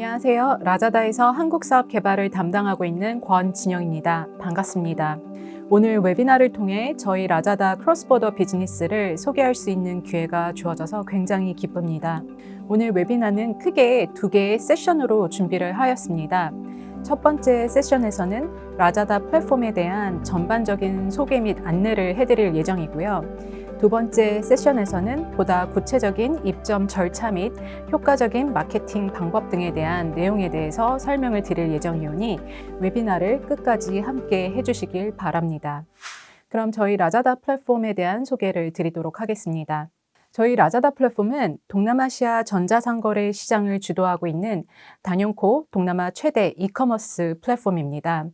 안녕하세요. 라자다에서 한국 사업 개발을 담당하고 있는 권진영입니다. 반갑습니다. 오늘 웨비나를 통해 저희 라자다 크로스보더 비즈니스를 소개할 수 있는 기회가 주어져서 굉장히 기쁩니다. 오늘 웨비나는 크게 두 개의 세션으로 준비를 하였습니다. 첫 번째 세션에서는 라자다 플랫폼에 대한 전반적인 소개 및 안내를 해드릴 예정이고요. 두 번째 세션에서는 보다 구체적인 입점 절차 및 효과적인 마케팅 방법 등에 대한 내용에 대해서 설명을 드릴 예정이오니 웨비나를 끝까지 함께 해주시길 바랍니다. 그럼 저희 라자다 플랫폼에 대한 소개를 드리도록 하겠습니다. 저희 라자다 플랫폼은 동남아시아 전자상거래 시장을 주도하고 있는 단연코 동남아 최대 이커머스 플랫폼입니다.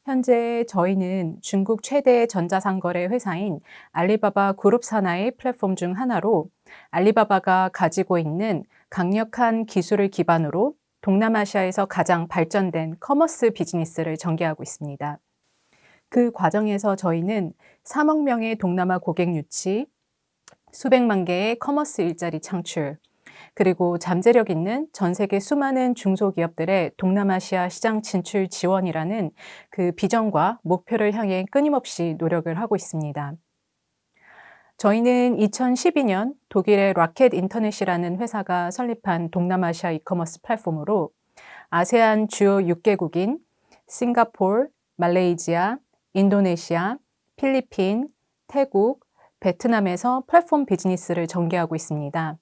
현재 저희는 중국 최대 전자상거래 회사인 알리바바 그룹 산하의 플랫폼 중 하나로 알리바바가 가지고 있는 강력한 기술을 기반으로 동남아시아에서 가장 발전된 커머스 비즈니스를 전개하고 있습니다. 그 과정에서 저희는 3억 명의 동남아 고객 유치, 수백만 개의 커머스 일자리 창출, 그리고 잠재력 있는 전 세계 수많은 중소기업들의 동남아시아 시장 진출 지원이라는 그 비전과 목표를 향해 끊임없이 노력을 하고 있습니다. 저희는 2012년 독일의 라켓 인터넷이라는 회사가 설립한 동남아시아 이커머스 플랫폼으로 아세안 주요 6개국인 싱가포르, 말레이시아, 인도네시아, 필리핀, 태국, 베트남에서 플랫폼 비즈니스를 전개하고 있습니다.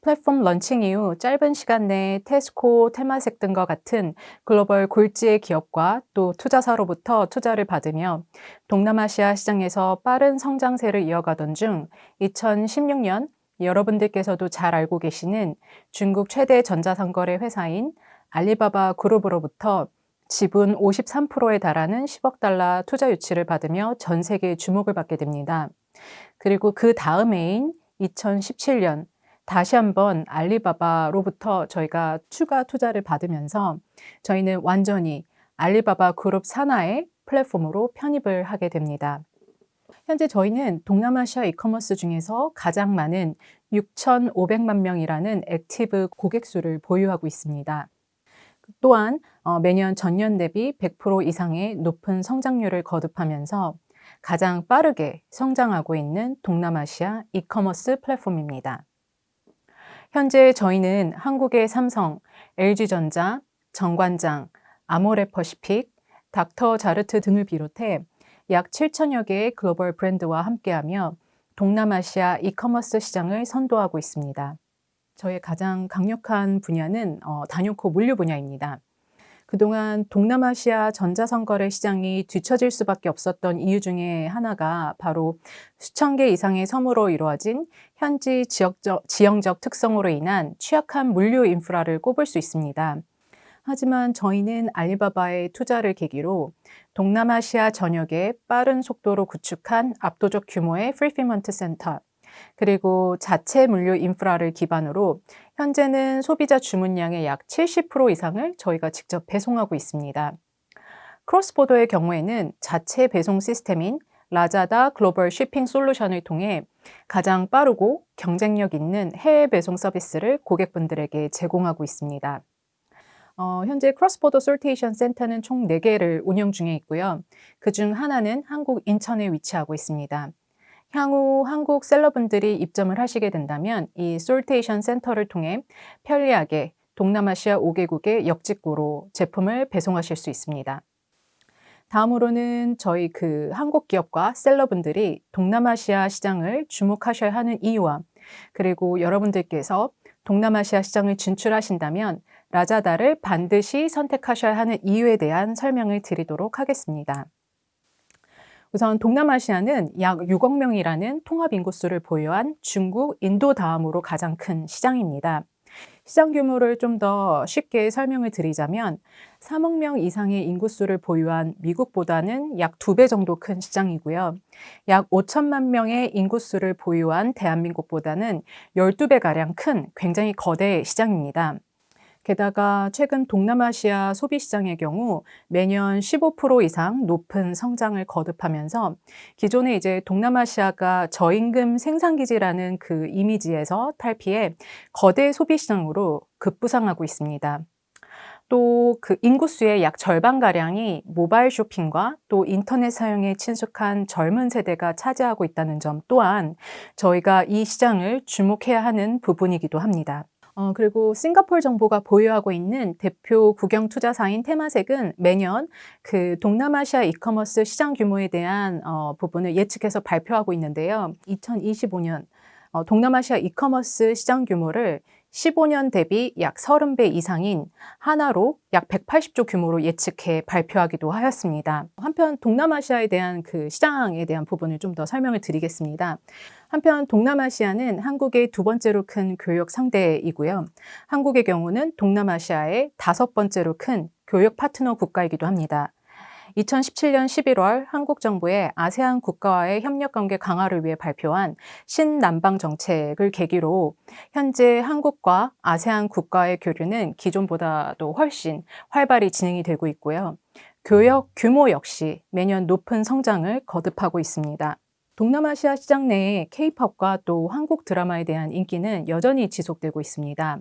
플랫폼 런칭 이후 짧은 시간 내에 테스코, 테마색 등과 같은 글로벌 골지의 기업과 또 투자사로부터 투자를 받으며 동남아시아 시장에서 빠른 성장세를 이어가던 중 2016년 여러분들께서도 잘 알고 계시는 중국 최대 전자상거래 회사인 알리바바 그룹으로부터 지분 53%에 달하는 10억 달러 투자 유치를 받으며 전 세계의 주목을 받게 됩니다. 그리고 그 다음 해인 2017년 다시 한번 알리바바로부터 저희가 추가 투자를 받으면서 저희는 완전히 알리바바 그룹 산하의 플랫폼으로 편입을 하게 됩니다. 현재 저희는 동남아시아 이커머스 중에서 가장 많은 6,500만 명이라는 액티브 고객 수를 보유하고 있습니다. 또한 매년 전년 대비 100% 이상의 높은 성장률을 거듭하면서 가장 빠르게 성장하고 있는 동남아시아 이커머스 플랫폼입니다. 현재 저희는 한국의 삼성, LG전자, 정관장, 아모레퍼시픽, 닥터자르트 등을 비롯해 약 7천여 개의 글로벌 브랜드와 함께하며 동남아시아 이커머스 시장을 선도하고 있습니다. 저의 가장 강력한 분야는 단연코 물류 분야입니다. 그동안 동남아시아 전자상거래 시장이 뒤처질 수밖에 없었던 이유 중에 하나가 바로 수천 개 이상의 섬으로 이루어진 현지 지형적 특성으로 인한 취약한 물류 인프라를 꼽을 수 있습니다. 하지만 저희는 알리바바의 투자를 계기로 동남아시아 전역에 빠른 속도로 구축한 압도적 규모의 풀필먼트 센터, 그리고 자체 물류 인프라를 기반으로 현재는 소비자 주문량의 약 70% 이상을 저희가 직접 배송하고 있습니다. 크로스보더의 경우에는 자체 배송 시스템인 라자다 글로벌 쉬핑 솔루션을 통해 가장 빠르고 경쟁력 있는 해외 배송 서비스를 고객분들에게 제공하고 있습니다. 현재 크로스보더 솔테이션 센터는 총 4개를 운영 중에 있고요. 그중 하나는 한국 인천에 위치하고 있습니다. 향후 한국 셀러분들이 입점을 하시게 된다면 이 솔테이션 센터를 통해 편리하게 동남아시아 5개국의 역직구로 제품을 배송하실 수 있습니다. 다음으로는 저희 한국 기업과 셀러분들이 동남아시아 시장을 주목하셔야 하는 이유와 그리고 여러분들께서 동남아시아 시장을 진출하신다면 라자다를 반드시 선택하셔야 하는 이유에 대한 설명을 드리도록 하겠습니다. 우선 동남아시아는 약 6억 명이라는 통합 인구수를 보유한 중국, 인도 다음으로 가장 큰 시장입니다. 시장 규모를 좀 더 쉽게 설명을 드리자면 3억 명 이상의 인구수를 보유한 미국보다는 약 2배 정도 큰 시장이고요. 약 5천만 명의 인구수를 보유한 대한민국보다는 12배가량 큰 굉장히 거대 시장입니다. 게다가 최근 동남아시아 소비시장의 경우 매년 15% 이상 높은 성장을 거듭하면서 기존에 이제 동남아시아가 저임금 생산기지라는 그 이미지에서 탈피해 거대 소비시장으로 급부상하고 있습니다. 또 그 인구수의 약 절반가량이 모바일 쇼핑과 또 인터넷 사용에 친숙한 젊은 세대가 차지하고 있다는 점 또한 저희가 이 시장을 주목해야 하는 부분이기도 합니다. 그리고 싱가포르 정부가 보유하고 있는 대표 국영 투자사인 테마색은 매년 그 동남아시아 이커머스 시장 규모에 대한 부분을 예측해서 발표하고 있는데요. 2025년 동남아시아 이커머스 시장 규모를 15년 대비 약 30배 이상인 하나로 약 180조 규모로 예측해 발표하기도 하였습니다. 한편 동남아시아에 대한 그 시장에 대한 부분을 좀 더 설명을 드리겠습니다. 한편 동남아시아는 한국의 두 번째로 큰 교역 상대이고요. 한국의 경우는 동남아시아의 다섯 번째로 큰 교역 파트너 국가이기도 합니다. 2017년 11월 한국 정부의 아세안 국가와의 협력 관계 강화를 위해 발표한 신남방 정책을 계기로 현재 한국과 아세안 국가의 교류는 기존보다도 훨씬 활발히 진행이 되고 있고요. 교역 규모 역시 매년 높은 성장을 거듭하고 있습니다. 동남아시아 시장 내에 K-팝과 또 한국 드라마에 대한 인기는 여전히 지속되고 있습니다.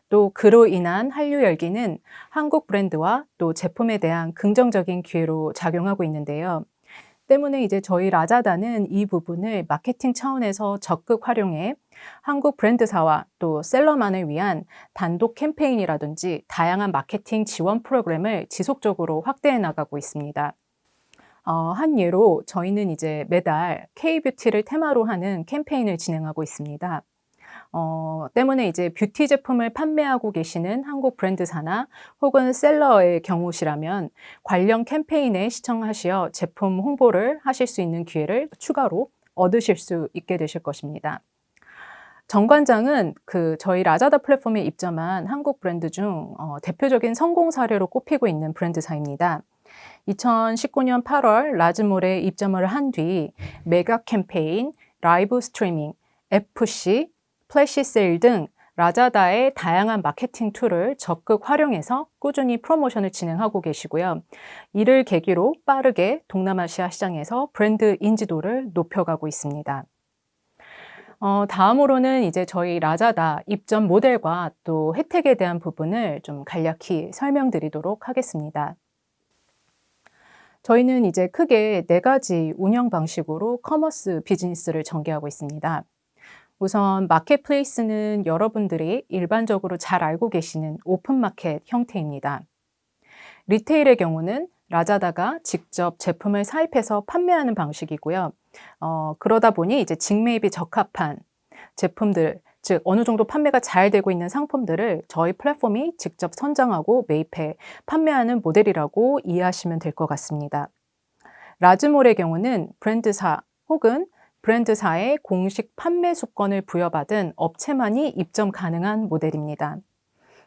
또 그로 인한 한류 열기는 한국 브랜드와 또 제품에 대한 긍정적인 기회로 작용하고 있는데요. 때문에 이제 저희 라자다는 이 부분을 마케팅 차원에서 적극 활용해 한국 브랜드사와 또 셀러만을 위한 단독 캠페인이라든지 다양한 마케팅 지원 프로그램을 지속적으로 확대해 나가고 있습니다. 한 예로 저희는 이제 매달 K-뷰티를 테마로 하는 캠페인을 진행하고 있습니다. 때문에 이제 뷰티 제품을 판매하고 계시는 한국 브랜드사나 혹은 셀러의 경우시라면 관련 캠페인에 시청하시어 제품 홍보를 하실 수 있는 기회를 추가로 얻으실 수 있게 되실 것입니다. 정관장은 그 저희 라자다 플랫폼에 입점한 한국 브랜드 중 대표적인 성공 사례로 꼽히고 있는 브랜드사입니다. 2019년 8월 라즈몰에 입점을 한 뒤 메가 캠페인, 라이브 스트리밍, FC, 플래시 세일 등 라자다의 다양한 마케팅 툴을 적극 활용해서 꾸준히 프로모션을 진행하고 계시고요. 이를 계기로 빠르게 동남아시아 시장에서 브랜드 인지도를 높여가고 있습니다. 다음으로는 이제 저희 라자다 입점 모델과 또 혜택에 대한 부분을 좀 간략히 설명드리도록 하겠습니다. 저희는 이제 크게 4가지 운영 방식으로 커머스 비즈니스를 전개하고 있습니다. 우선 마켓플레이스는 여러분들이 일반적으로 잘 알고 계시는 오픈마켓 형태입니다. 리테일의 경우는 라자다가 직접 제품을 사입해서 판매하는 방식이고요. 그러다 보니 이제 직매입이 적합한 제품들, 즉 어느 정도 판매가 잘 되고 있는 상품들을 저희 플랫폼이 직접 선정하고 매입해 판매하는 모델이라고 이해하시면 될 것 같습니다. 라즈몰의 경우는 브랜드사 혹은 브랜드사의 공식 판매 수권을 부여받은 업체만이 입점 가능한 모델입니다.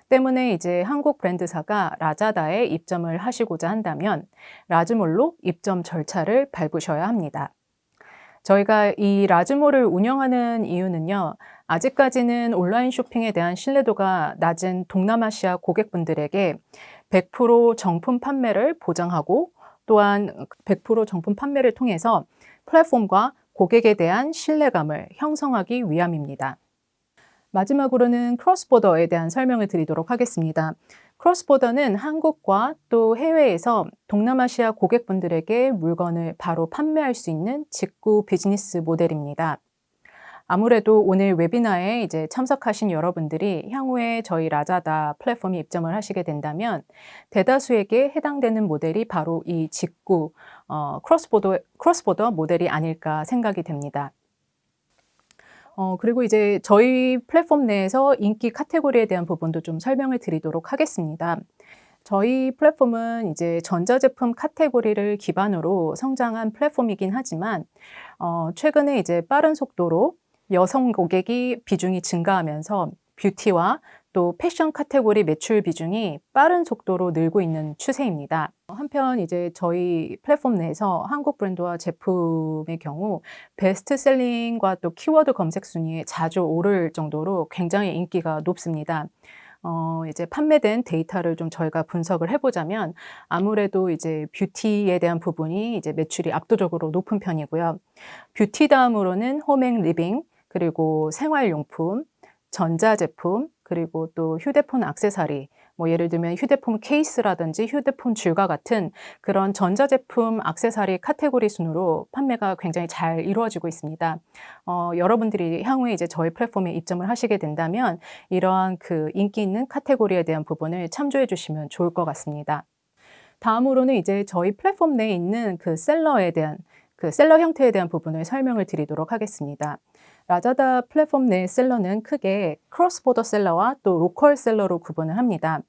때문에 이제 한국 브랜드사가 라자다에 입점을 하시고자 한다면 라즈몰로 입점 절차를 밟으셔야 합니다. 저희가 이 라즈몰을 운영하는 이유는요, 아직까지는 온라인 쇼핑에 대한 신뢰도가 낮은 동남아시아 고객분들에게 100% 정품 판매를 보장하고 또한 100% 정품 판매를 통해서 플랫폼과 고객에 대한 신뢰감을 형성하기 위함입니다. 마지막으로는 크로스보더에 대한 설명을 드리도록 하겠습니다. 크로스보더는 한국과 또 해외에서 동남아시아 고객분들에게 물건을 바로 판매할 수 있는 직구 비즈니스 모델입니다. 아무래도 오늘 웨비나에 이제 참석하신 여러분들이 향후에 저희 라자다 플랫폼에 입점을 하시게 된다면 대다수에게 해당되는 모델이 바로 이 직구 크로스보더 모델이 아닐까 생각이 됩니다. 그리고 이제 저희 플랫폼 내에서 인기 카테고리에 대한 부분도 좀 설명을 드리도록 하겠습니다. 저희 플랫폼은 이제 전자제품 카테고리를 기반으로 성장한 플랫폼이긴 하지만, 최근에 이제 빠른 속도로 여성 고객이 비중이 증가하면서 뷰티와 또 패션 카테고리 매출 비중이 빠른 속도로 늘고 있는 추세입니다. 한편 이제 저희 플랫폼 내에서 한국 브랜드와 제품의 경우 베스트셀링과 또 키워드 검색 순위에 자주 오를 정도로 굉장히 인기가 높습니다. 이제 판매된 데이터를 좀 저희가 분석을 해보자면 아무래도 이제 뷰티에 대한 부분이 이제 매출이 압도적으로 높은 편이고요. 뷰티 다음으로는 홈앤 리빙, 그리고 생활용품, 전자제품, 그리고 또 휴대폰 액세서리, 뭐 예를 들면 휴대폰 케이스라든지 휴대폰 줄과 같은 그런 전자제품 액세서리 카테고리 순으로 판매가 굉장히 잘 이루어지고 있습니다. 여러분들이 향후에 이제 저희 플랫폼에 입점을 하시게 된다면 이러한 그 인기 있는 카테고리에 대한 부분을 참조해 주시면 좋을 것 같습니다. 다음으로는 이제 저희 플랫폼 내에 있는 그 셀러에 대한 그 셀러 형태에 대한 부분을 설명을 드리도록 하겠습니다. 라자다 플랫폼 내 셀러는 크게 크로스보더 셀러와 또 로컬 셀러로 구분을 합니다.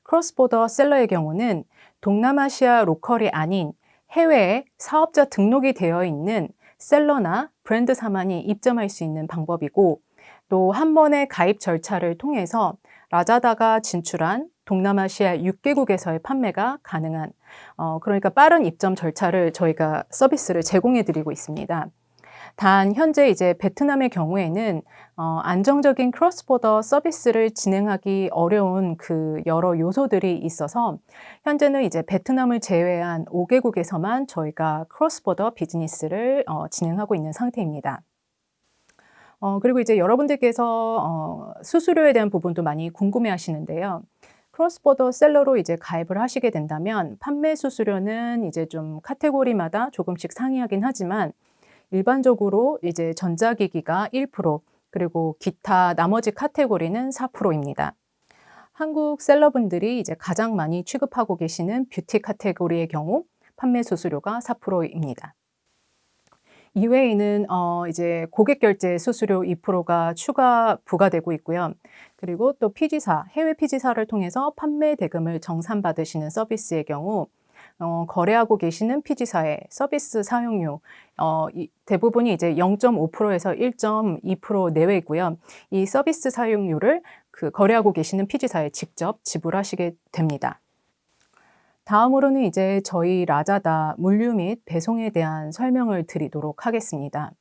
크로스보더 셀러의 경우는 동남아시아 로컬이 아닌 해외에 사업자 등록이 되어 있는 셀러나 브랜드 사만이 입점할 수 있는 방법이고, 또 한 번의 가입 절차를 통해서 라자다가 진출한 동남아시아 6개국에서의 판매가 가능한 그러니까 빠른 입점 절차를 저희가 서비스를 제공해 드리고 있습니다. 단 현재 이제 베트남의 경우에는 안정적인 크로스보더 서비스를 진행하기 어려운 그 여러 요소들이 있어서 현재는 이제 베트남을 제외한 5개국에서만 저희가 크로스보더 비즈니스를 진행하고 있는 상태입니다. 그리고 이제 여러분들께서 수수료에 대한 부분도 많이 궁금해 하시는데요. 크로스보더 셀러로 이제 가입을 하시게 된다면 판매 수수료는 이제 좀 카테고리마다 조금씩 상이하긴 하지만 일반적으로 이제 전자기기가 1%, 그리고 기타 나머지 카테고리는 4%입니다. 한국 셀러분들이 이제 가장 많이 취급하고 계시는 뷰티 카테고리의 경우 판매 수수료가 4%입니다. 이외에는 이제 고객 결제 수수료 2%가 추가 부과되고 있고요. 그리고 또 피지사, 해외 피지사를 통해서 판매 대금을 정산받으시는 서비스의 경우 거래하고 계시는 피지사의 서비스 사용료 대부분이 이제 0.5%에서 1.2% 내외이고요. 이 서비스 사용료를 그 거래하고 계시는 피지사에 직접 지불하시게 됩니다. 다음으로는 이제 저희 라자다 물류 및 배송에 대한 설명을 드리도록 하겠습니다.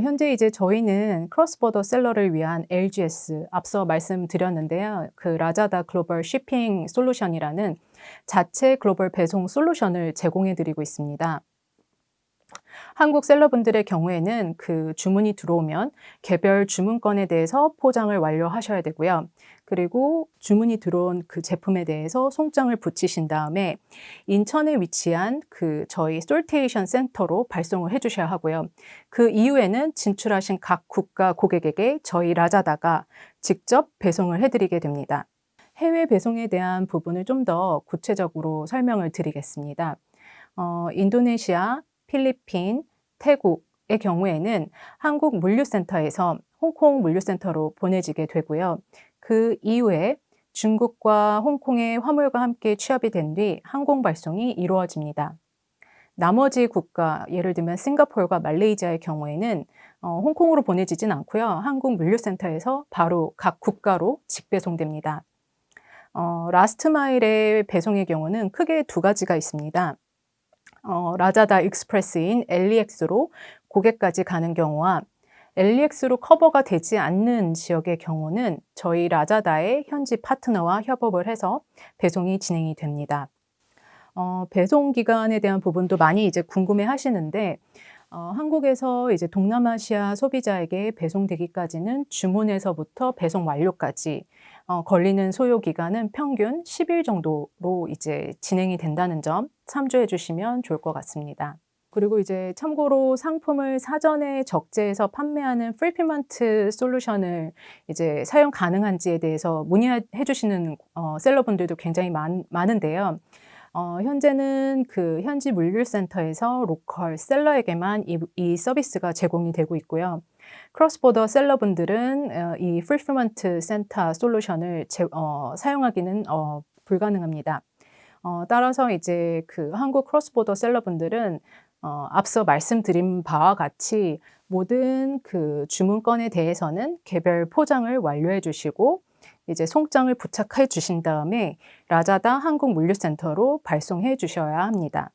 현재 이제 저희는 크로스보더 셀러를 위한 LGS 앞서 말씀드렸는데요. 그 라자다 글로벌 shipping 솔루션이라는 자체 글로벌 배송 솔루션을 제공해 드리고 있습니다. 한국 셀러분들의 경우에는 그 주문이 들어오면 개별 주문건에 대해서 포장을 완료하셔야 되고요. 그리고 주문이 들어온 그 제품에 대해서 송장을 붙이신 다음에 인천에 위치한 그 저희 솔테이션 센터로 발송을 해주셔야 하고요. 그 이후에는 진출하신 각 국가 고객에게 저희 라자다가 직접 배송을 해드리게 됩니다. 해외 배송에 대한 부분을 좀 더 구체적으로 설명을 드리겠습니다. 인도네시아, 필리핀, 태국의 경우에는 한국 물류센터에서 홍콩 물류센터로 보내지게 되고요. 그 이후에 중국과 홍콩의 화물과 함께 취합이 된 뒤 항공 발송이 이루어집니다. 나머지 국가, 예를 들면 싱가포르와 말레이시아의 경우에는 홍콩으로 보내지진 않고요. 한국 물류센터에서 바로 각 국가로 직배송됩니다. 라스트 마일의 배송의 경우는 크게 두 가지가 있습니다. 라자다 익스프레스인 LEX로 고객까지 가는 경우와 LEX로 커버가 되지 않는 지역의 경우는 저희 라자다의 현지 파트너와 협업을 해서 배송이 진행이 됩니다. 배송 기간에 대한 부분도 많이 이제 궁금해 하시는데, 한국에서 이제 동남아시아 소비자에게 배송되기까지는 주문에서부터 배송 완료까지 걸리는 소요 기간은 평균 10일 정도로 이제 진행이 된다는 점 참조해 주시면 좋을 것 같습니다. 그리고 이제 참고로 상품을 사전에 적재해서 판매하는 풀필먼트 솔루션을 이제 사용 가능한지에 대해서 문의해 주시는 셀러분들도 굉장히 많은데요. 현재는 그 현지 물류센터에서 로컬 셀러에게만 이 서비스가 제공이 되고 있고요. 크로스보더 셀러분들은 이 풀필먼트 센터 솔루션을 사용하기는 불가능합니다. 따라서 이제 그 한국 크로스보더 셀러분들은 앞서 말씀드린 바와 같이 모든 그 주문건에 대해서는 개별 포장을 완료해 주시고 이제 송장을 부착해 주신 다음에 라자다 한국 물류센터로 발송해 주셔야 합니다.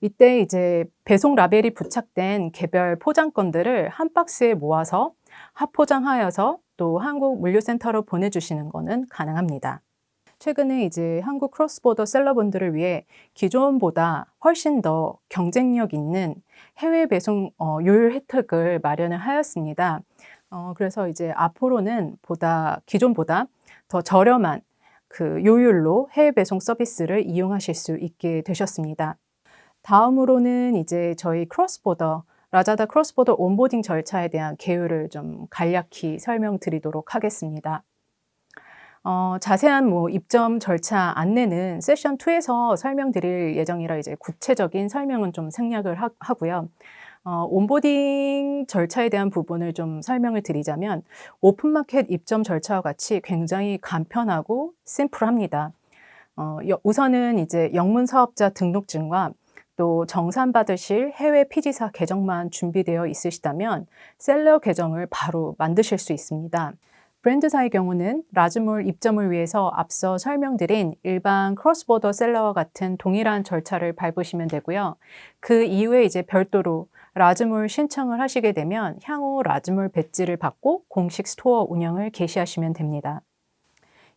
이때 이제 배송 라벨이 부착된 개별 포장건들을 한 박스에 모아서 합포장하여서 또 한국 물류센터로 보내주시는 것은 가능합니다. 최근에 이제 한국 크로스보더 셀러분들을 위해 기존보다 훨씬 더 경쟁력 있는 해외 배송 요율 혜택을 마련을 하였습니다. 그래서 이제 앞으로는 기존보다 더 저렴한 그 요율로 해외 배송 서비스를 이용하실 수 있게 되셨습니다. 다음으로는 이제 저희 라자다 크로스보더 온보딩 절차에 대한 개요를 좀 간략히 설명드리도록 하겠습니다. 자세한 입점 절차 안내는 세션 2에서 설명드릴 예정이라 이제 구체적인 설명은 좀 생략을 하고요. 온보딩 절차에 대한 부분을 좀 설명을 드리자면 오픈마켓 입점 절차와 같이 굉장히 간편하고 심플합니다. 우선은 이제 영문 사업자 등록증과 또 정산받으실 해외 피지사 계정만 준비되어 있으시다면 셀러 계정을 바로 만드실 수 있습니다. 브랜드사의 경우는 라즈몰 입점을 위해서 앞서 설명드린 일반 크로스보더 셀러와 같은 동일한 절차를 밟으시면 되고요. 그 이후에 이제 별도로 라즈몰 신청을 하시게 되면 향후 라즈몰 배지를 받고 공식 스토어 운영을 개시하시면 됩니다.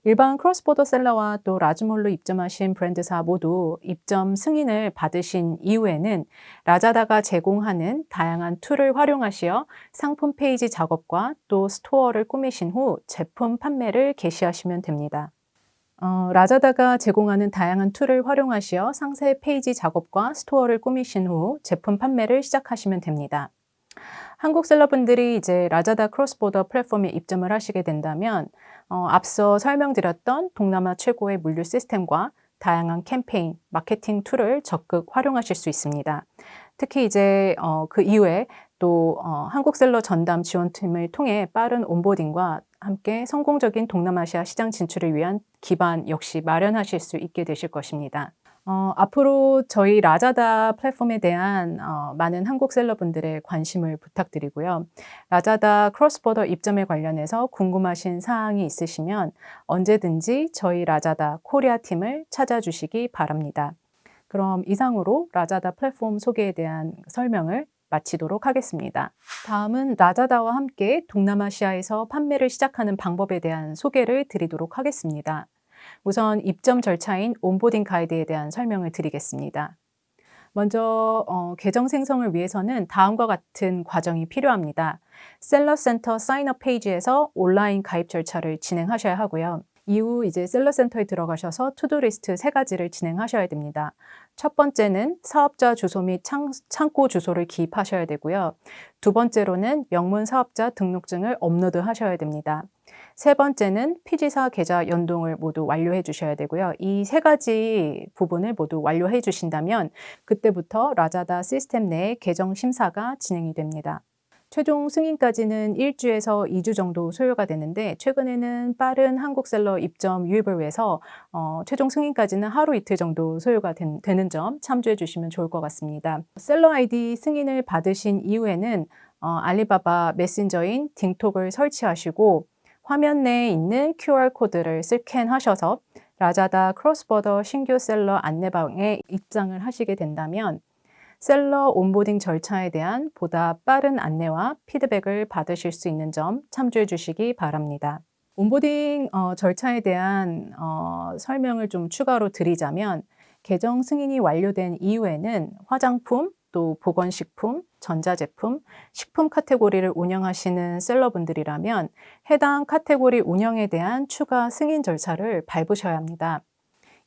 일반 크로스보더 셀러와 또 라즈몰로 입점하신 브랜드사 모두 입점 승인을 받으신 이후에는 라자다가 제공하는 다양한 툴을 활용하시어 상품 페이지 작업과 또 스토어를 꾸미신 후 제품 판매를 개시하시면 됩니다. 라자다가 제공하는 다양한 툴을 활용하시어 상세 페이지 작업과 스토어를 꾸미신 후 제품 판매를 시작하시면 됩니다. 한국 셀러분들이 이제 라자다 크로스보더 플랫폼에 입점을 하시게 된다면 앞서 설명드렸던 동남아 최고의 물류 시스템과 다양한 캠페인, 마케팅 툴을 적극 활용하실 수 있습니다. 특히 이제 그 이후에 또 한국 셀러 전담 지원팀을 통해 빠른 온보딩과 함께 성공적인 동남아시아 시장 진출을 위한 기반 역시 마련하실 수 있게 되실 것입니다. 앞으로 저희 라자다 플랫폼에 대한 많은 한국 셀러분들의 관심을 부탁드리고요. 라자다 크로스보더 입점에 관련해서 궁금하신 사항이 있으시면 언제든지 저희 라자다 코리아 팀을 찾아주시기 바랍니다. 그럼 이상으로 라자다 플랫폼 소개에 대한 설명을 마치도록 하겠습니다. 다음은 라자다와 함께 동남아시아에서 판매를 시작하는 방법에 대한 소개를 드리도록 하겠습니다. 우선 입점 절차인 온보딩 가이드에 대한 설명을 드리겠습니다. 먼저 계정 생성을 위해서는 다음과 같은 과정이 필요합니다. 셀러 센터 사인업 페이지에서 온라인 가입 절차를 진행하셔야 하고요. 이후 이제 셀러 센터에 들어가셔서 투두 리스트 3가지를 진행하셔야 됩니다. 첫 번째는 사업자 주소 및 창고 주소를 기입하셔야 되고요. 두 번째로는 영문 사업자 등록증을 업로드 하셔야 됩니다. 세 번째는 피지사 계좌 연동을 모두 완료해 주셔야 되고요. 이 3가지 부분을 모두 완료해 주신다면 그때부터 라자다 시스템 내 계정 심사가 진행이 됩니다. 최종 승인까지는 1주에서 2주 정도 소요가 되는데 최근에는 빠른 한국셀러 입점 유입을 위해서 최종 승인까지는 하루 이틀 정도 소요가 되는 점 참조해 주시면 좋을 것 같습니다. 셀러 아이디 승인을 받으신 이후에는 알리바바 메신저인 딩톡을 설치하시고 화면 내에 있는 QR코드를 스캔하셔서 라자다 크로스보더 신규 셀러 안내방에 입장을 하시게 된다면 셀러 온보딩 절차에 대한 보다 빠른 안내와 피드백을 받으실 수 있는 점 참조해 주시기 바랍니다. 온보딩 절차에 대한 설명을 좀 추가로 드리자면 계정 승인이 완료된 이후에는 화장품, 또 보건식품, 전자제품, 식품 카테고리를 운영하시는 셀러분들이라면 해당 카테고리 운영에 대한 추가 승인 절차를 밟으셔야 합니다.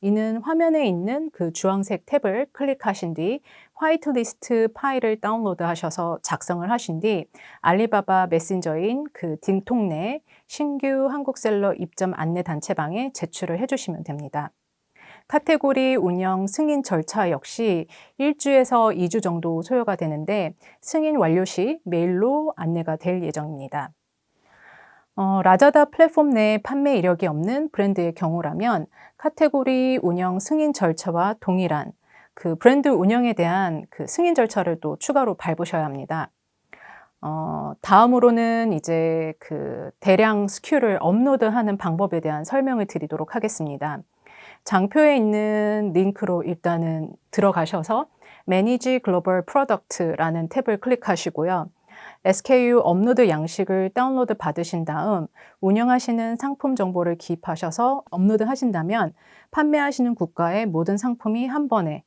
이는 화면에 있는 그 주황색 탭을 클릭하신 뒤 화이트리스트 파일을 다운로드 하셔서 작성을 하신 뒤 알리바바 메신저인 그 딩톡 내 신규 한국셀러 입점 안내 단체방에 제출을 해주시면 됩니다. 카테고리 운영 승인 절차 역시 1주에서 2주 정도 소요가 되는데 승인 완료 시 메일로 안내가 될 예정입니다. 라자다 플랫폼 내 판매 이력이 없는 브랜드의 경우라면 카테고리 운영 승인 절차와 동일한 그 브랜드 운영에 대한 그 승인 절차를 또 추가로 밟으셔야 합니다. 다음으로는 이제 그 대량 SKU를 업로드하는 방법에 대한 설명을 드리도록 하겠습니다. 장표에 있는 링크로 일단은 들어가셔서 Manage Global Product라는 탭을 클릭하시고요. SKU 업로드 양식을 다운로드 받으신 다음 운영하시는 상품 정보를 기입하셔서 업로드 하신다면 판매하시는 국가의 모든 상품이 한 번에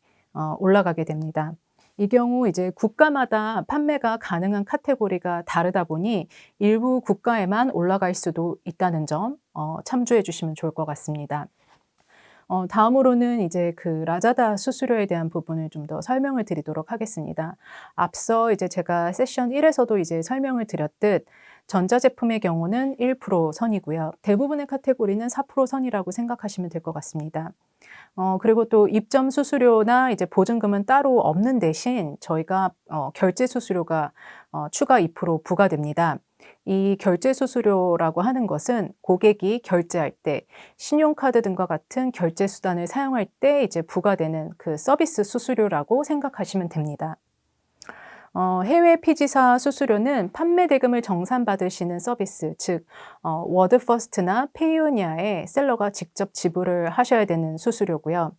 올라가게 됩니다. 이 경우 이제 국가마다 판매가 가능한 카테고리가 다르다 보니 일부 국가에만 올라갈 수도 있다는 점 참조해 주시면 좋을 것 같습니다. 다음으로는 이제 그 라자다 수수료에 대한 부분을 좀 더 설명을 드리도록 하겠습니다. 앞서 이제 제가 세션 1에서도 이제 설명을 드렸듯 전자제품의 경우는 1% 선이고요. 대부분의 카테고리는 4% 선이라고 생각하시면 될 것 같습니다. 그리고 또 입점 수수료나 이제 보증금은 따로 없는 대신 저희가 결제 수수료가 추가 2% 부과됩니다. 이 결제 수수료라고 하는 것은 고객이 결제할 때 신용카드 등과 같은 결제 수단을 사용할 때 이제 부과되는 그 서비스 수수료라고 생각하시면 됩니다. 해외 피지사 수수료는 판매 대금을 정산받으시는 서비스, 즉 워드퍼스트나 페이오니아에 셀러가 직접 지불을 하셔야 되는 수수료고요.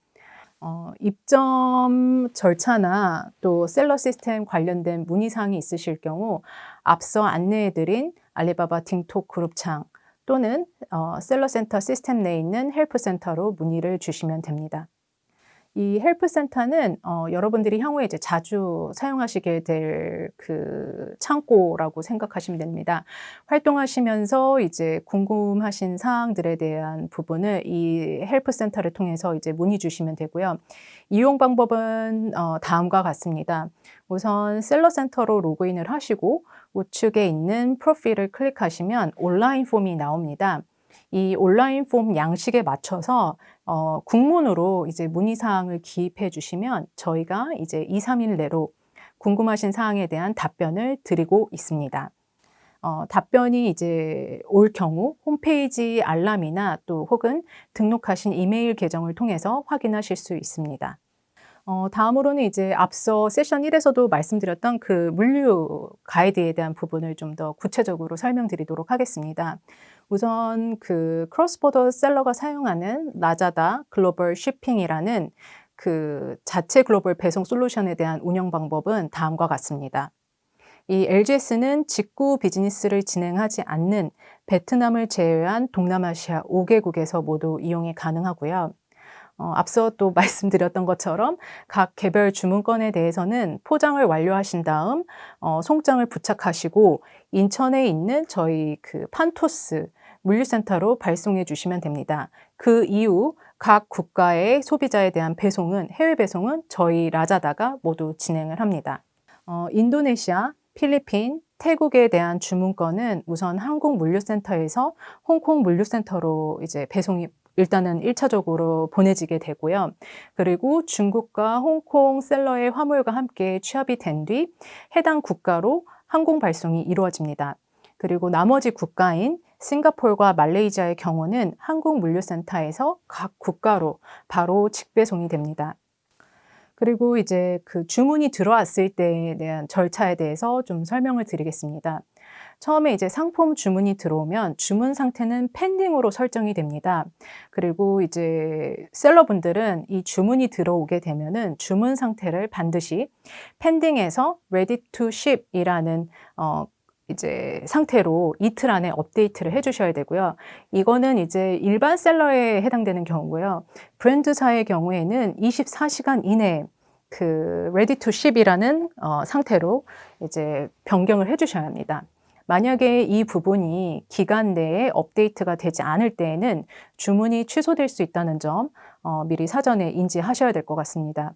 입점 절차나 또 셀러 시스템 관련된 문의사항이 있으실 경우 앞서 안내해 드린 알리바바 팅톡 그룹창 또는 셀러센터 시스템 내에 있는 헬프센터로 문의를 주시면 됩니다. 이 헬프센터는 여러분들이 향후에 이제 자주 사용하시게 될 그 창고라고 생각하시면 됩니다. 활동하시면서 이제 궁금하신 사항들에 대한 부분을 이 헬프센터를 통해서 이제 문의 주시면 되고요. 이용 방법은 다음과 같습니다. 우선 셀러센터로 로그인을 하시고 우측에 있는 프로필을 클릭하시면 온라인 폼이 나옵니다. 이 온라인 폼 양식에 맞춰서 국문으로 이제 문의사항을 기입해 주시면 저희가 이제 2-3일 내로 궁금하신 사항에 대한 답변을 드리고 있습니다. 답변이 이제 올 경우 홈페이지 알람이나 또 혹은 등록하신 이메일 계정을 통해서 확인하실 수 있습니다. 다음으로는 이제 앞서 세션 1에서도 말씀드렸던 그 물류 가이드에 대한 부분을 좀 더 구체적으로 설명드리도록 하겠습니다. 우선 그 크로스보더 셀러가 사용하는 라자다 글로벌 쉬핑이라는 그 자체 글로벌 배송 솔루션에 대한 운영 방법은 다음과 같습니다. 이 LGS는 직구 비즈니스를 진행하지 않는 베트남을 제외한 동남아시아 5개국에서 모두 이용이 가능하고요. 앞서 또 말씀드렸던 것처럼 각 개별 주문건에 대해서는 포장을 완료하신 다음 송장을 부착하시고 인천에 있는 저희 그 판토스 물류센터로 발송해 주시면 됩니다. 그 이후 각 국가의 소비자에 대한 배송은 해외 배송은 저희 라자다가 모두 진행을 합니다. 인도네시아, 필리핀, 태국에 대한 주문건은 우선 한국 물류센터에서 홍콩 물류센터로 이제 배송이 일단은 1차적으로 보내지게 되고요. 그리고 중국과 홍콩 셀러의 화물과 함께 취합이 된 뒤 해당 국가로 항공 발송이 이루어집니다. 그리고 나머지 국가인 싱가포르와 말레이시아의 경우는 한국 물류센터에서 각 국가로 바로 직배송이 됩니다. 그리고 이제 그 주문이 들어왔을 때에 대한 절차에 대해서 좀 설명을 드리겠습니다. 처음에 이제 상품 주문이 들어오면 주문 상태는 펜딩으로 설정이 됩니다. 그리고 이제 셀러분들은 이 주문이 들어오게 되면은 주문 상태를 반드시 펜딩에서 ready to ship 이라는 이제 상태로 이틀 안에 업데이트를 해 주셔야 되고요. 이거는 이제 일반 셀러에 해당되는 경우고요. 브랜드사의 경우에는 24시간 이내에 그 ready to ship이라는 상태로 이제 변경을 해 주셔야 합니다. 만약에 이 부분이 기간 내에 업데이트가 되지 않을 때에는 주문이 취소될 수 있다는 점 미리 사전에 인지하셔야 될 것 같습니다.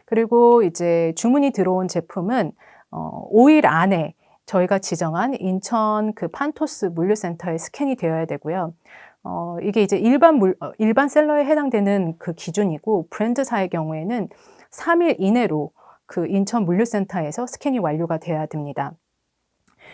그리고 이제 주문이 들어온 제품은 5일 안에 저희가 지정한 인천 그 판토스 물류센터에 스캔이 되어야 되고요. 이게 이제 일반 셀러에 해당되는 그 기준이고 브랜드사의 경우에는 3일 이내로 그 인천 물류센터에서 스캔이 완료가 돼야 됩니다.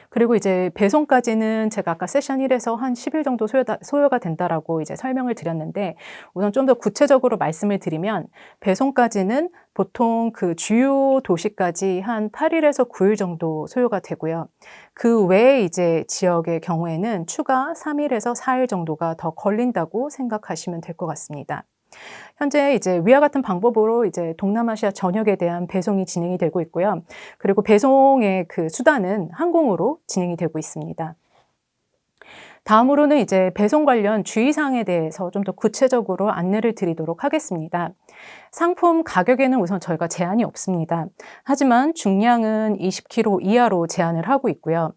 그리고 이제 배송까지는 제가 아까 세션 1에서 한 10일 정도 소요가 된다라고 이제 설명을 드렸는데 우선 좀 더 구체적으로 말씀을 드리면 배송까지는 보통 그 주요 도시까지 한 8일에서 9일 정도 소요가 되고요. 그 외에 이제 지역의 경우에는 추가 3일에서 4일 정도가 더 걸린다고 생각하시면 될 것 같습니다. 현재 이제 위와 같은 방법으로 이제 동남아시아 전역에 대한 배송이 진행이 되고 있고요. 그리고 배송의 그 수단은 항공으로 진행이 되고 있습니다. 다음으로는 이제 배송 관련 주의사항에 대해서 좀 더 구체적으로 안내를 드리도록 하겠습니다. 상품 가격에는 우선 저희가 제한이 없습니다. 하지만 중량은 20kg 이하로 제한을 하고 있고요.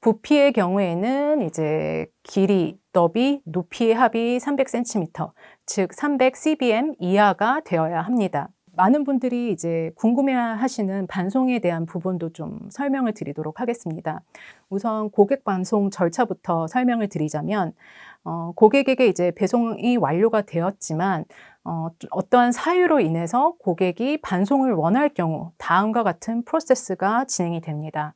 부피의 경우에는 이제 길이, 너비, 높이의 합이 300cm, 즉 300cbm 이하가 되어야 합니다. 많은 분들이 이제 궁금해하시는 반송에 대한 부분도 좀 설명을 드리도록 하겠습니다. 우선 고객 반송 절차부터 설명을 드리자면, 고객에게 이제 배송이 완료가 되었지만, 어떠한 사유로 인해서 고객이 반송을 원할 경우 다음과 같은 프로세스가 진행이 됩니다.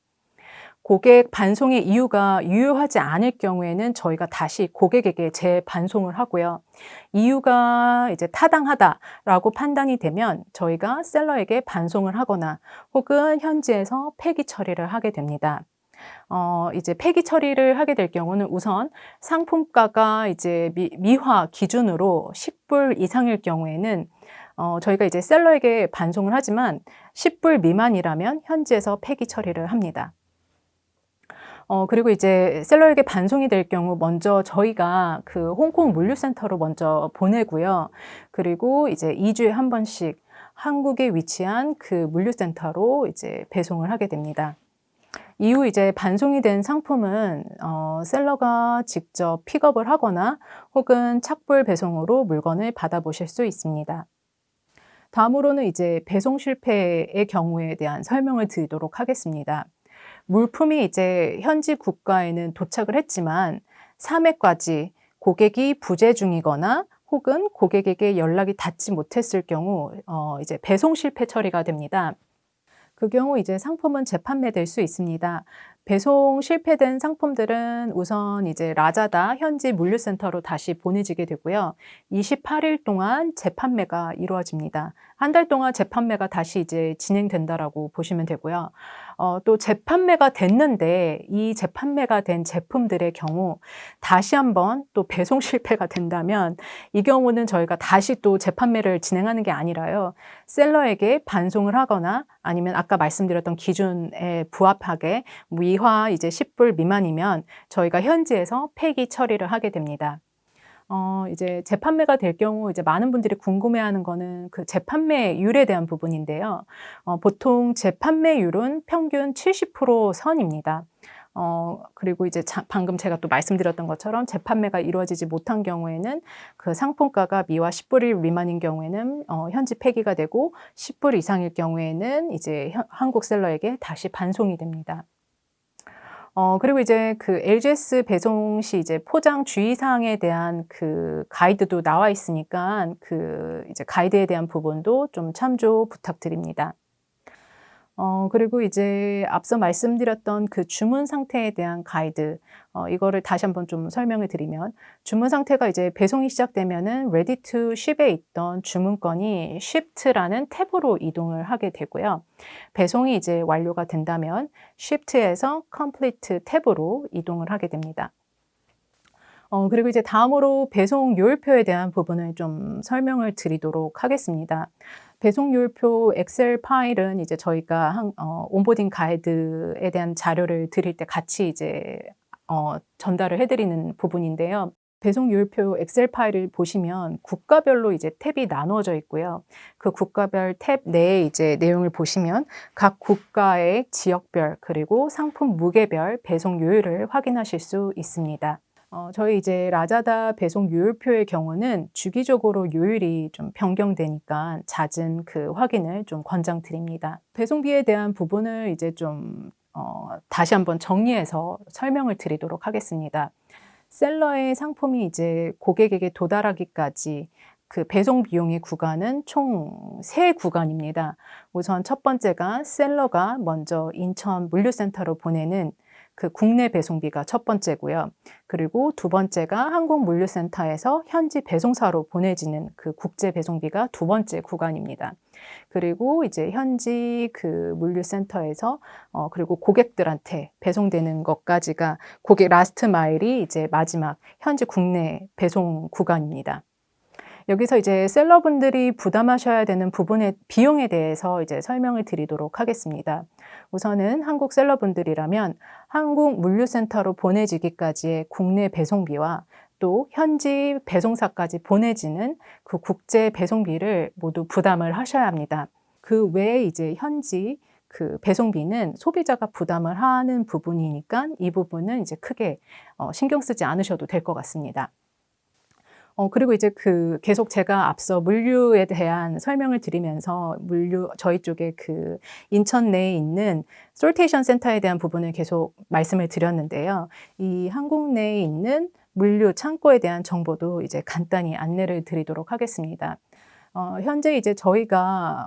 고객 반송의 이유가 유효하지 않을 경우에는 저희가 다시 고객에게 재반송을 하고요. 이유가 이제 타당하다라고 판단이 되면 저희가 셀러에게 반송을 하거나 혹은 현지에서 폐기 처리를 하게 됩니다. 이제 폐기 처리를 하게 될 경우는 우선 상품가가 이제 미화 기준으로 10불 이상일 경우에는 저희가 이제 셀러에게 반송을 하지만 10불 미만이라면 현지에서 폐기 처리를 합니다. 그리고 이제 셀러에게 반송이 될 경우 먼저 저희가 그 홍콩 물류센터로 먼저 보내고요. 그리고 이제 2주에 한 번씩 한국에 위치한 그 물류센터로 이제 배송을 하게 됩니다. 이후 이제 반송이 된 상품은 셀러가 직접 픽업을 하거나 혹은 착불 배송으로 물건을 받아보실 수 있습니다. 다음으로는 이제 배송 실패의 경우에 대한 설명을 드리도록 하겠습니다. 물품이 이제 현지 국가에는 도착을 했지만 3회까지 고객이 부재 중이거나 혹은 고객에게 연락이 닿지 못했을 경우 이제 배송 실패 처리가 됩니다. 그 경우 이제 상품은 재판매될 수 있습니다. 배송 실패된 상품들은 우선 이제 라자다 현지 물류센터로 다시 보내지게 되고요. 28일 동안 재판매가 이루어집니다. 한 달 동안 재판매가 다시 이제 진행된다라고 보시면 되고요. 또 재판매가 됐는데 이 재판매가 된 제품들의 경우 다시 한번 또 배송 실패가 된다면 이 경우는 저희가 다시 또 재판매를 진행하는 게 아니라요. 셀러에게 반송을 하거나 아니면 아까 말씀드렸던 기준에 부합하게 미화 이제 10불 미만이면 저희가 현지에서 폐기 처리를 하게 됩니다. 이제 재판매가 될 경우 이제 많은 분들이 궁금해하는 거는 그 재판매율에 대한 부분인데요. 보통 재판매율은 평균 70% 선입니다. 그리고 이제 방금 제가 또 말씀드렸던 것처럼 재판매가 이루어지지 못한 경우에는 그 상품가가 미화 10불 미만인 경우에는 현지 폐기가 되고 10불 이상일 경우에는 이제 한국 셀러에게 다시 반송이 됩니다. 그리고 이제 그 LGS 배송 시 이제 포장 주의사항에 대한 그 가이드도 나와 있으니까 그 이제 가이드에 대한 부분도 좀 참조 부탁드립니다. 그리고 이제 앞서 말씀드렸던 그 주문 상태에 대한 가이드, 이거를 다시 한번 좀 설명을 드리면, 주문 상태가 이제 배송이 시작되면은 ready to ship에 있던 주문건이 shipped라는 탭으로 이동을 하게 되고요. 배송이 이제 완료가 된다면 shipped에서 complete 탭으로 이동을 하게 됩니다. 그리고 이제 다음으로 배송 요일표에 대한 부분을 좀 설명을 드리도록 하겠습니다. 배송 요일표 엑셀 파일은 이제 저희가 온보딩 가이드에 대한 자료를 드릴 때 같이 이제 전달을 해드리는 부분인데요. 배송 요일표 엑셀 파일을 보시면 국가별로 이제 탭이 나누어져 있고요. 그 국가별 탭 내에 이제 내용을 보시면 각 국가의 지역별 그리고 상품 무게별 배송 요일을 확인하실 수 있습니다. 저희 이제 라자다 배송 요일표의 경우는 주기적으로 요일이 좀 변경되니까 잦은 그 확인을 좀 권장드립니다. 배송비에 대한 부분을 이제 좀 다시 한번 정리해서 설명을 드리도록 하겠습니다. 셀러의 상품이 이제 고객에게 도달하기까지 그 배송 비용의 구간은 총 3구간입니다. 우선 첫 번째가 셀러가 먼저 인천 물류센터로 보내는 그 국내 배송비가 첫 번째고요. 그리고 두 번째가 한국 물류센터에서 현지 배송사로 보내지는 그 국제 배송비가 두 번째 구간입니다. 그리고 이제 현지 그 물류센터에서 그리고 고객들한테 배송되는 것까지가 고객 라스트 마일이 이제 마지막 현지 국내 배송 구간입니다. 여기서 이제 셀러분들이 부담하셔야 되는 부분의 비용에 대해서 이제 설명을 드리도록 하겠습니다. 우선은 한국 셀러분들이라면 한국 물류센터로 보내지기까지의 국내 배송비와 또 현지 배송사까지 보내지는 그 국제 배송비를 모두 부담을 하셔야 합니다. 그 외에 이제 현지 그 배송비는 소비자가 부담을 하는 부분이니까 이 부분은 이제 크게 신경 쓰지 않으셔도 될 것 같습니다. 그리고 이제 계속 제가 앞서 물류에 대한 설명을 드리면서 저희 쪽에 인천 내에 있는 솔테이션 센터에 대한 부분을 계속 말씀을 드렸는데요. 이 한국 내에 있는 물류 창고에 대한 정보도 이제 간단히 안내를 드리도록 하겠습니다. 현재 이제 저희가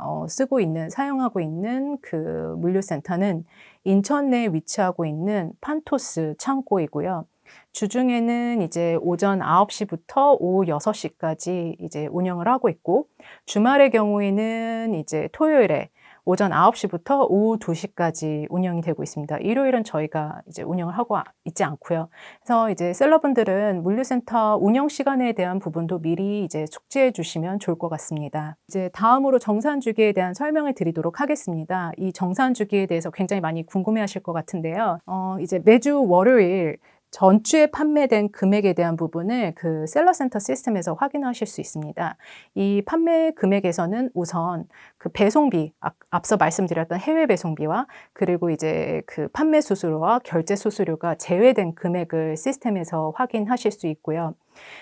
사용하고 있는 그 물류센터는 인천 내에 위치하고 있는 판토스 창고이고요. 주중에는 이제 오전 9시부터 오후 6시까지 이제 운영을 하고 있고, 주말의 경우에는 이제 토요일에 오전 9시부터 오후 2시까지 운영이 되고 있습니다. 일요일은 저희가 이제 운영을 하고 있지 않고요. 그래서 이제 셀러분들은 물류센터 운영 시간에 대한 부분도 미리 이제 숙지해 주시면 좋을 것 같습니다. 이제 다음으로 정산 주기에 대한 설명을 드리도록 하겠습니다. 이 정산 주기에 대해서 굉장히 많이 궁금해 하실 것 같은데요. 이제 매주 월요일 전주에 판매된 금액에 대한 부분을 그 셀러센터 시스템에서 확인하실 수 있습니다. 이 판매 금액에서는 우선 그 배송비, 앞서 말씀드렸던 해외 배송비와 그리고 이제 그 판매 수수료와 결제 수수료가 제외된 금액을 시스템에서 확인하실 수 있고요.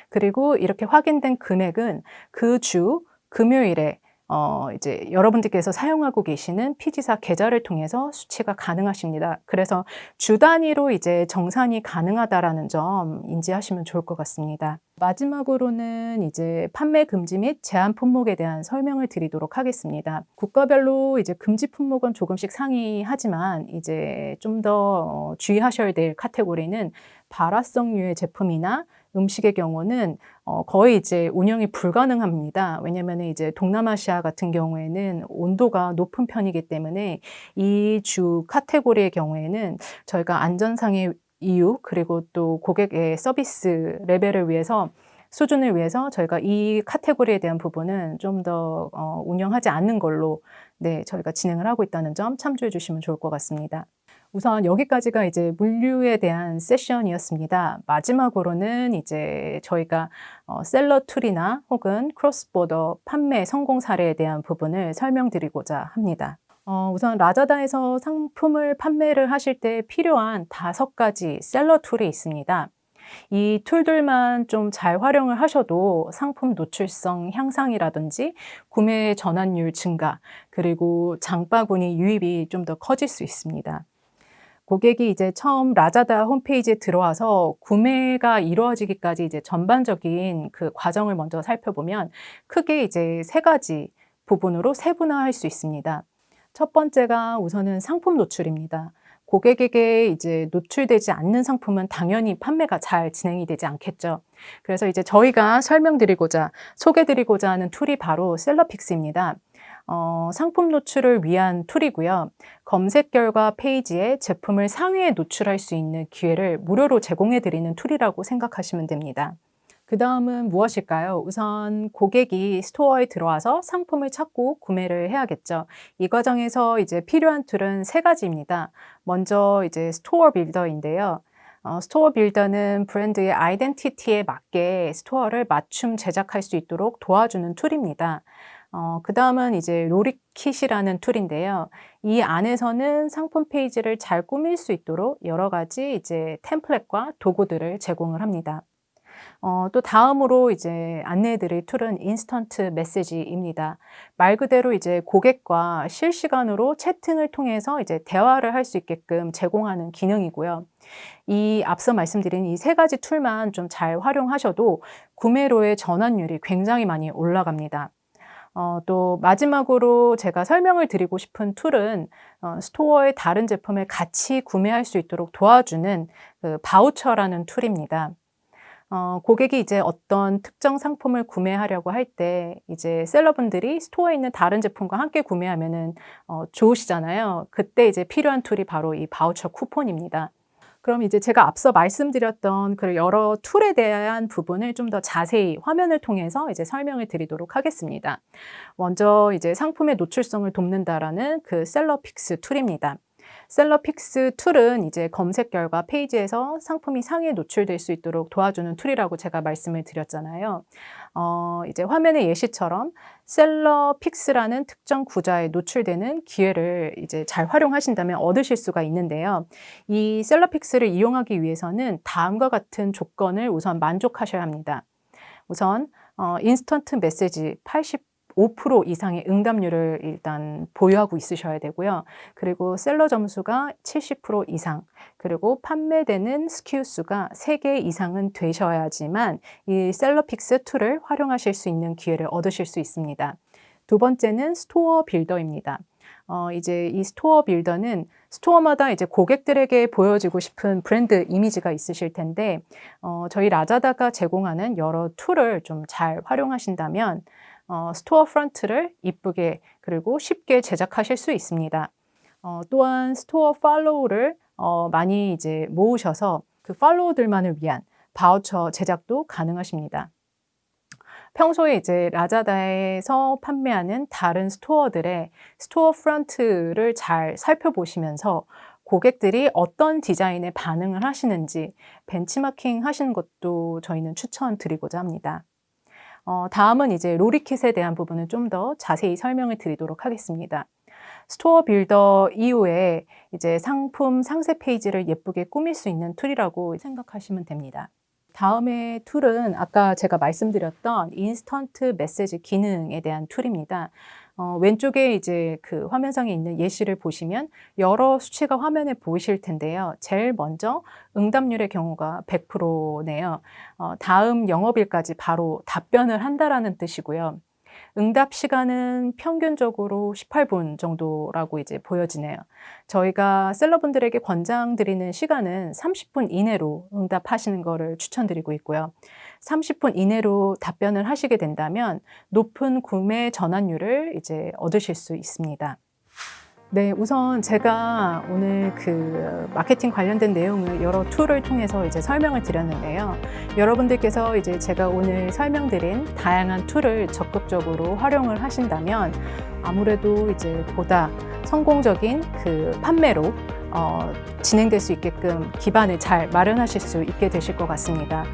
그리고 이렇게 확인된 금액은 그 주 금요일에 이제 여러분들께서 사용하고 계시는 피지사 계좌를 통해서 수취가 가능하십니다. 그래서 주 단위로 이제 정산이 가능하다라는 점 인지하시면 좋을 것 같습니다. 마지막으로는 이제 판매 금지 및 제한 품목에 대한 설명을 드리도록 하겠습니다. 국가별로 이제 금지 품목은 조금씩 상이하지만 이제 좀 더 주의하셔야 될 카테고리는 발화성유의 제품이나 음식의 경우는 거의 이제 운영이 불가능합니다. 왜냐하면 이제 동남아시아 같은 경우에는 온도가 높은 편이기 때문에 이 주 카테고리의 경우에는 저희가 안전상의 이유 그리고 또 고객의 서비스 레벨을 위해서 수준을 위해서 저희가 이 카테고리에 대한 부분은 좀 더 운영하지 않는 걸로 저희가 진행을 하고 있다는 점 참조해 주시면 좋을 것 같습니다. 우선 여기까지가 이제 물류에 대한 세션이었습니다. 마지막으로는 이제 저희가 셀러 툴이나 혹은 크로스보더 판매 성공 사례에 대한 부분을 설명드리고자 합니다. 우선 라자다에서 상품을 판매를 하실 때 필요한 5가지 셀러 툴이 있습니다. 이 툴들만 좀 잘 활용을 하셔도 상품 노출성 향상이라든지 구매 전환율 증가, 그리고 장바구니 유입이 좀 더 커질 수 있습니다. 고객이 이제 처음 라자다 홈페이지에 들어와서 구매가 이루어지기까지 이제 전반적인 그 과정을 먼저 살펴보면 크게 이제 3가지 부분으로 세분화할 수 있습니다. 첫 번째가 우선은 상품 노출입니다. 고객에게 이제 노출되지 않는 상품은 당연히 판매가 잘 진행이 되지 않겠죠. 그래서 이제 저희가 소개드리고자 하는 툴이 바로 셀러픽스입니다. 상품 노출을 위한 툴이고요. 검색 결과 페이지에 제품을 상위에 노출할 수 있는 기회를 무료로 제공해 드리는 툴이라고 생각하시면 됩니다. 그 다음은 무엇일까요? 우선 고객이 스토어에 들어와서 상품을 찾고 구매를 해야겠죠. 이 과정에서 이제 필요한 툴은 3가지입니다. 먼저 이제 스토어 빌더인데요. 스토어 빌더는 브랜드의 아이덴티티에 맞게 스토어를 맞춤 제작할 수 있도록 도와주는 툴입니다. 그 다음은 이제 로리킷이라는 툴인데요. 이 안에서는 상품 페이지를 잘 꾸밀 수 있도록 여러 가지 이제 템플릿과 도구들을 제공을 합니다. 또 다음으로 이제 안내해 드릴 툴은 인스턴트 메시지입니다. 말 그대로 이제 고객과 실시간으로 채팅을 통해서 이제 대화를 할 수 있게끔 제공하는 기능이고요. 이 앞서 말씀드린 이 3가지 툴만 좀 잘 활용하셔도 구매로의 전환율이 굉장히 많이 올라갑니다. 또 마지막으로 제가 설명을 드리고 싶은 툴은 스토어의 다른 제품을 같이 구매할 수 있도록 도와주는 그 바우처라는 툴입니다. 고객이 이제 어떤 특정 상품을 구매하려고 할 때 이제 셀러분들이 스토어에 있는 다른 제품과 함께 구매하면은 좋으시잖아요. 그때 이제 필요한 툴이 바로 이 바우처 쿠폰입니다. 그럼 이제 제가 앞서 말씀드렸던 그 여러 툴에 대한 부분을 좀 더 자세히 화면을 통해서 이제 설명을 드리도록 하겠습니다. 먼저 이제 상품의 노출성을 돕는다라는 그 셀러픽스 툴입니다. 셀러픽스 툴은 이제 검색 결과 페이지에서 상품이 상위에 노출될 수 있도록 도와주는 툴이라고 제가 말씀을 드렸잖아요. 이제 화면의 예시처럼 셀러픽스라는 특정 구좌에 노출되는 기회를 이제 잘 활용하신다면 얻으실 수가 있는데요. 이 셀러픽스를 이용하기 위해서는 다음과 같은 조건을 우선 만족하셔야 합니다. 우선 인스턴트 메시지 85% 이상의 응답률을 일단 보유하고 있으셔야 되고요. 그리고 셀러 점수가 70% 이상, 그리고 판매되는 SKU 수가 3개 이상은 되셔야지만 이 셀러픽스 툴을 활용하실 수 있는 기회를 얻으실 수 있습니다. 두 번째는 스토어 빌더입니다. 이제 이 스토어 빌더는 스토어마다 이제 고객들에게 보여지고 싶은 브랜드 이미지가 있으실 텐데, 저희 라자다가 제공하는 여러 툴을 좀 잘 활용하신다면 스토어 프런트를 이쁘게 그리고 쉽게 제작하실 수 있습니다. 또한 스토어 팔로우를 많이 이제 모으셔서 그 팔로우들만을 위한 바우처 제작도 가능하십니다. 평소에 이제 라자다에서 판매하는 다른 스토어들의 스토어 프런트를 잘 살펴보시면서 고객들이 어떤 디자인에 반응을 하시는지 벤치마킹 하시는 것도 저희는 추천드리고자 합니다. 다음은 이제 로리킷에 대한 부분을 좀 더 자세히 설명을 드리도록 하겠습니다. 스토어 빌더 이후에 이제 상품 상세 페이지를 예쁘게 꾸밀 수 있는 툴이라고 생각하시면 됩니다. 다음의 툴은 아까 제가 말씀드렸던 인스턴트 메시지 기능에 대한 툴입니다. 왼쪽에 이제 그 화면상에 있는 예시를 보시면 여러 수치가 화면에 보이실 텐데요. 제일 먼저 응답률의 경우가 100%네요. 다음 영업일까지 바로 답변을 한다라는 뜻이고요. 응답 시간은 평균적으로 18분 정도라고 이제 보여지네요. 저희가 셀러분들에게 권장드리는 시간은 30분 이내로 응답하시는 거를 추천드리고 있고요. 30분 이내로 답변을 하시게 된다면 높은 구매 전환율을 이제 얻으실 수 있습니다. 네, 우선 제가 오늘 그 마케팅 관련된 내용을 여러 툴을 통해서 이제 설명을 드렸는데요. 여러분들께서 이제 제가 오늘 설명드린 다양한 툴을 적극적으로 활용을 하신다면 아무래도 이제 보다 성공적인 그 판매로 진행될 수 있게끔 기반을 잘 마련하실 수 있게 되실 것 같습니다.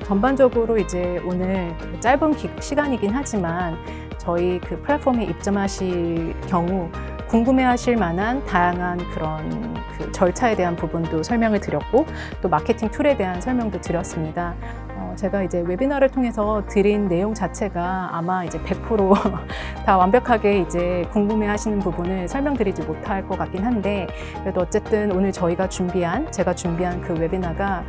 전반적으로 이제 오늘 짧은 시간이긴 하지만 저희 그 플랫폼에 입점하실 경우 궁금해하실 만한 다양한 그런 그 절차에 대한 부분도 설명을 드렸고 또 마케팅 툴에 대한 설명도 드렸습니다. 제가 이제 웨비나를 통해서 드린 내용 자체가 아마 이제 100% 다 완벽하게 이제 궁금해하시는 부분을 설명드리지 못할 것 같긴 한데 그래도 어쨌든 오늘 제가 준비한 그 웨비나가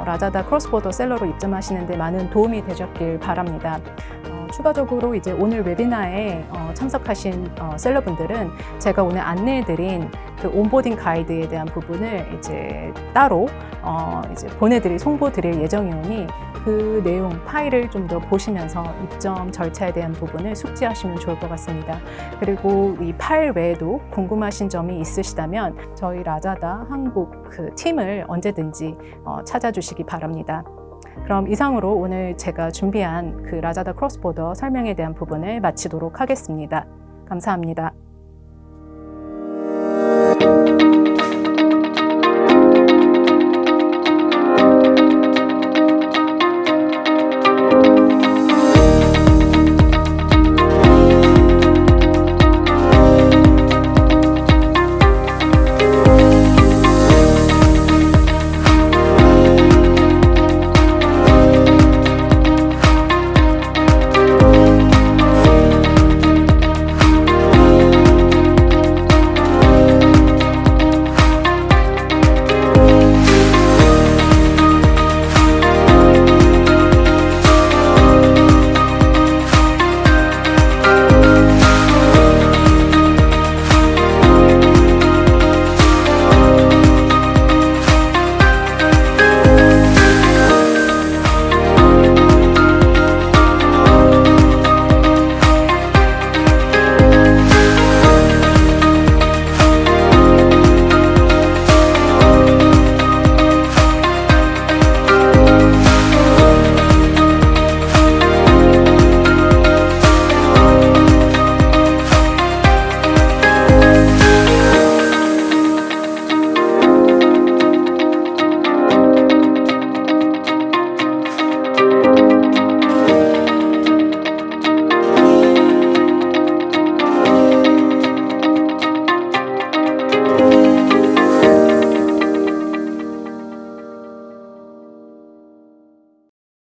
라자다 크로스보더 셀러로 입점하시는데 많은 도움이 되셨길 바랍니다. 추가적으로 이제 오늘 웨비나에 참석하신 셀러분들은 제가 오늘 안내해드린 그 온보딩 가이드에 대한 부분을 이제 따로 이제 송보드릴 예정이오니 그 내용 파일을 좀 더 보시면서 입점 절차에 대한 부분을 숙지하시면 좋을 것 같습니다. 그리고 이 파일 외에도 궁금하신 점이 있으시다면 저희 라자다 한국 그 팀을 언제든지 찾아주시기 바랍니다. 그럼 이상으로 오늘 제가 준비한 그 라자다 크로스보더 설명에 대한 부분을 마치도록 하겠습니다. 감사합니다.